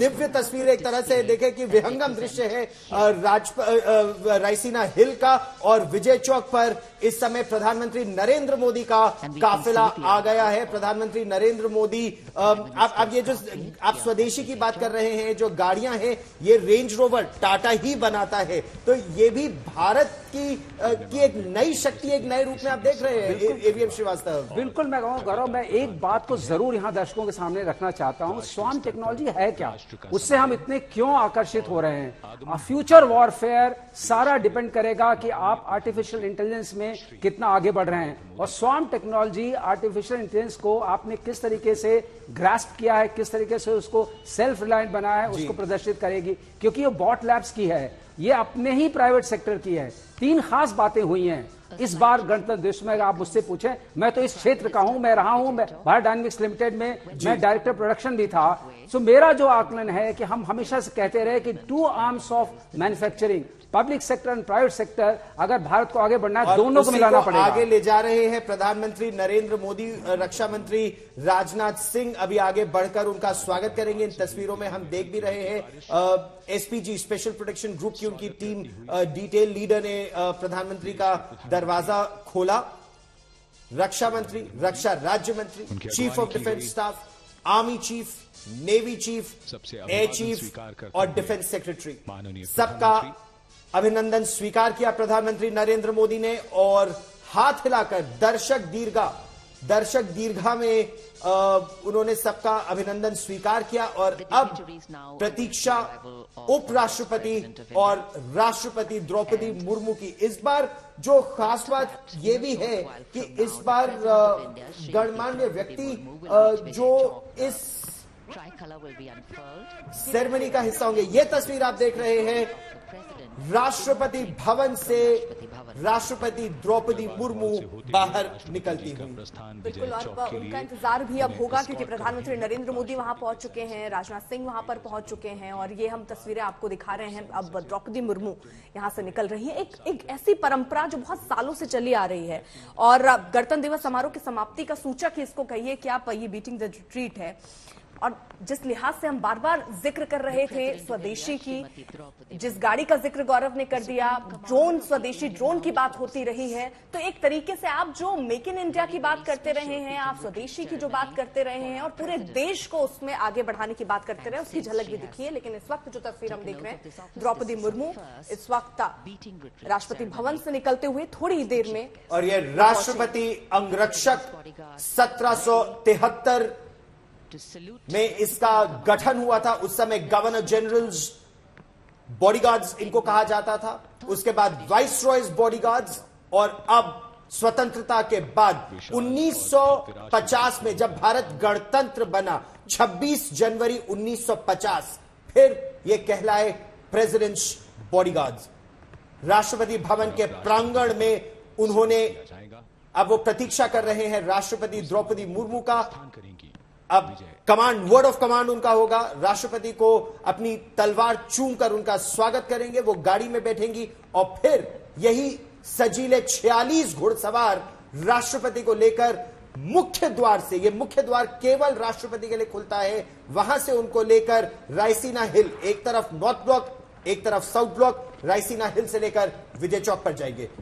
दिव्य तस्वीर एक तरह से देखें कि विहंगम दृश्य है रायसीना हिल का, और विजय चौक पर इस समय प्रधानमंत्री नरेंद्र मोदी का काफिला आ गया है। प्रधानमंत्री नरेंद्र मोदी, अब ये जो आप स्वदेशी की बात कर रहे हैं, जो गाड़ियां हैं ये रेंज रोवर टाटा ही बनाता है, तो ये भी भारत की एक नई शक्ति, एक नए रूप में आप देख रहे हैं एवीएम श्रीवास्तव। बिल्कुल, मैं कहूँ गौरव, मैं एक बात को जरूर यहां दर्शकों के सामने रखना चाहता हूं, स्वाम टेक्नोलॉजी है क्या, उससे हम इतने क्यों आकर्षित हो रहे हैं। फ्यूचर वॉरफेयर सारा डिपेंड करेगा कि आप आर्टिफिशियल इंटेलिजेंस में कितना आगे बढ़ रहे हैं, और स्वाम टेक्नोलॉजी आर्टिफिशियल इंटेलिजेंस को आपने किस तरीके से ग्रास्प किया है, किस तरीके से उसको सेल्फ रिलायंट बनाया है, उसको प्रदर्शित करेगी, क्योंकि ये बॉट लैब्स की है, ये अपने ही प्राइवेट सेक्टर की है। 3 खास बातें हुई हैं इस बार गणतंत्र दिवस में। अगर आप मुझसे पूछें, मैं तो इस क्षेत्र का हूं, मैं रहा हूं, मैं भारत डायनेमिक्स लिमिटेड में मैं डायरेक्टर प्रोडक्शन भी था। सो मेरा जो आकलन है कि हम हमेशा से कहते रहे कि 2 arms of manufacturing, public sector and private sector, अगर भारत को आगे बढ़ना है दोनों को मिलाना पड़ेगा। आगे ले जा रहे हैं प्रधानमंत्री नरेंद्र मोदी। रक्षा मंत्री राजनाथ सिंह अभी आगे बढ़कर उनका स्वागत करेंगे। इन तस्वीरों में हम देख भी रहे हैं एसपीजी स्पेशल प्रोटेक्शन ग्रुप की उनकी टीम, डिटेल लीडर ने प्रधानमंत्री का दरवाजा खोला। रक्षा मंत्री, रक्षा राज्य मंत्री, chief of defence staff, army chief, navy chief, air chief और डिफेंस सेक्रेटरी, सबका अभिनंदन स्वीकार किया प्रधानमंत्री नरेंद्र मोदी ने, और हाथ हिलाकर दर्शक दीर्घा में उन्होंने सबका अभिनंदन स्वीकार किया। और अब प्रतीक्षा उपराष्ट्रपति और राष्ट्रपति द्रौपदी मुर्मू की। इस बार जो खास बात यह भी है कि इस बार गणमान्य व्यक्ति जो इस सेरेमनी का हिस्सा होंगे। यह तस्वीर आप देख रहे हैं राष्ट्रपति भवन से राष्ट्रपति द्रौपदी मुर्मू बाहर निकलती हुई। बिल्कुल, और उनका इंतजार भी अब होगा क्योंकि प्रधानमंत्री नरेंद्र मोदी वहां पहुंच चुके हैं, राजनाथ सिंह वहां पर पहुंच चुके हैं, और ये हम तस्वीरें आपको दिखा रहे हैं। अब द्रौपदी मुर्मू यहां से निकल रही है। एक ऐसी परंपरा जो बहुत सालों से चली आ रही है, और गणतंत्र दिवस समारोह की समाप्ति का सूचक ही इसको कहिए कि आप ये बीटिंग द रिट्रीट है। और जिस लिहाज से हम बार बार जिक्र कर रहे थे स्वदेशी की, जिस गाड़ी का जिक्र गौरव ने कर दिया, ड्रोन, स्वदेशी ड्रोन की बात होती रही है, तो एक तरीके से आप जो मेक इन इंडिया की बात करते रहे हैं, आप स्वदेशी की जो बात करते रहे हैं और पूरे देश को उसमें आगे बढ़ाने की बात करते रहे, उसकी झलक भी दिखी है। लेकिन इस वक्त जो तस्वीर हम देख रहे हैं, द्रौपदी मुर्मू इस वक्त राष्ट्रपति भवन से निकलते हुए थोड़ी ही देर में, और यह राष्ट्रपति अंगरक्षक 1773 में इसका गठन हुआ था। उस समय गवर्नर जनरल्स बॉडीगार्ड्स इनको कहा जाता था, उसके बाद वाइस रॉयज बॉडीगार्ड्स, और अब स्वतंत्रता के बाद 1950 में जब भारत गणतंत्र बना, 26 जनवरी 1950, फिर यह कहलाए प्रेसिडेंट्स बॉडीगार्ड्स। राष्ट्रपति भवन के प्रांगण में उन्होंने, अब वो प्रतीक्षा कर रहे हैं राष्ट्रपति द्रौपदी मुर्मू का। अब कमांड, वर्ड ऑफ कमांड उनका होगा। राष्ट्रपति को अपनी तलवार चूम कर उनका स्वागत करेंगे, वो गाड़ी में बैठेंगी, और फिर यही सजीले 46 घुड़सवार राष्ट्रपति को लेकर मुख्य द्वार से, ये मुख्य द्वार केवल राष्ट्रपति के लिए खुलता है, वहां से उनको लेकर रायसीना हिल, एक तरफ नॉर्थ ब्लॉक, एक तरफ साउथ ब्लॉक, रायसीना हिल से लेकर विजय चौक पर जाएंगे।